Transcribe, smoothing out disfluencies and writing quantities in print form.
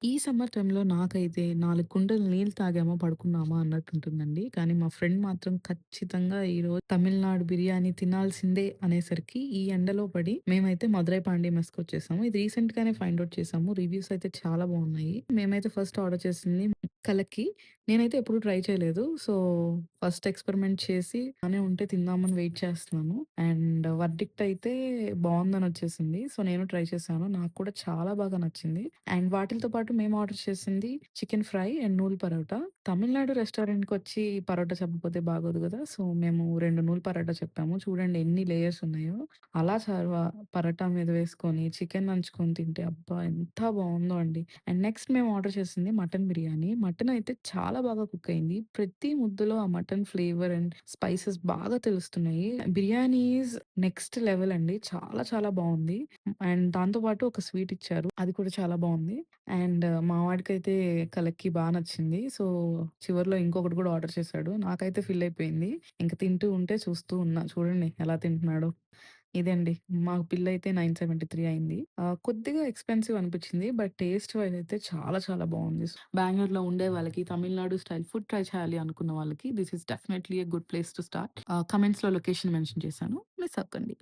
ఈ సమ్మర్ టైమ్‌లో నాకైతే 4 కుండలు నీళ్ళు తాగామా, పడుకున్నామా అన్నట్టుంటుందండి. కానీ మా ఫ్రెండ్ మాత్రం ఖచ్చితంగా ఈరోజు తమిళనాడు బిర్యానీ తినాల్సిందే అనేసరికి ఈ ఎండలో పడి మేమైతే మదురై పాండే మెస్‌కొచ్చేసాము. ఇది రీసెంట్‌గానే ఫైండ్ ఔట్ చేసాము. రివ్యూస్ అయితే చాలా బాగున్నాయి. మేమైతే ఫస్ట్ ఆర్డర్ చేసింది కలకి. నేనైతే ఎప్పుడు ట్రై చేయలేదు. సో, ఫస్ట్ ఎక్స్‌పెరిమెంట్ చేసి బానే ఉంటే తిందామని వెయిట్ చేస్తున్నాను. అండ్ వర్డిక్ట్ అయితే బావుందనొచ్చేసింది. సో, నేను ట్రై చేశాను. నాకు కూడా చాలా బాగా నచ్చింది. అండ్ వాటిలతో పాటు మేము ఆర్డర్ చేసింది చికెన్ ఫ్రై అండ్ నూల్ పరోటా. తమిళనాడు రెస్టారెంట్‌కొచ్చి పరోటా చెప్పకపోతే బాగోదు గదా! సో, మేము 2 నూల్ పరోటా చెప్పాము. చూడండి ఎన్ని లేయర్స్ ఉన్నాయో. అలా చర్వా పరోటా మీద వేసుకొని చికెన్ నంచుకొని తింటే అబ్బా! ఎంత బావుందో అండి. అండ్ నెక్స్ట్ మేము ఆర్డర్ చేసింది మటన్ బిర్యానీ. మటన్ అయితే చాలా బాగా కుక్ అయింది. ప్రతి ముద్దలో ఆ మటన్ ఫ్లేవర్ అండ్ స్పైసెస్ బాగా తెలుస్తున్నాయి. బిర్యానీ ఈస్ నెక్స్ట్ లెవెల్ అండి. చాలా చాలా బావుంది. అండ్ దాంతో పాటు ఒక స్వీట్ ఇచ్చారు. అది కూడా చాలా బావుంది. అండ్ మా వాడికైతే కలకి బా నచ్చింది. సో, చివర్లో ఇంకొకటి కూడా ఆర్డర్ చేశాడు. నాకైతే ఫిల్ అయిపోయింది. ఇంక తింటూ ఉంటే చూస్తూ ఉన్నా. చూడండి ఎలా తింటున్నాడో. ఇదండి. మా బిల్ అయితే 973 అయింది. కొద్దిగా ఎక్స్‌పెన్సివ్ అనిపించింది. బట్ టేస్ట్ వైస్ అయితే చాలా చాలా బావుంది. బెంగుళూరులో ఉండే వాళ్ళకి తమిళనాడు స్టైల్ ఫుడ్ ట్రై చేయాలి అనుకున్న వాళ్ళకి this is definitely a good place to start. కామెంట్స్‌లో లొకేషన్ మెన్షన్ చేశాను. మిస్ అవ్వకండి.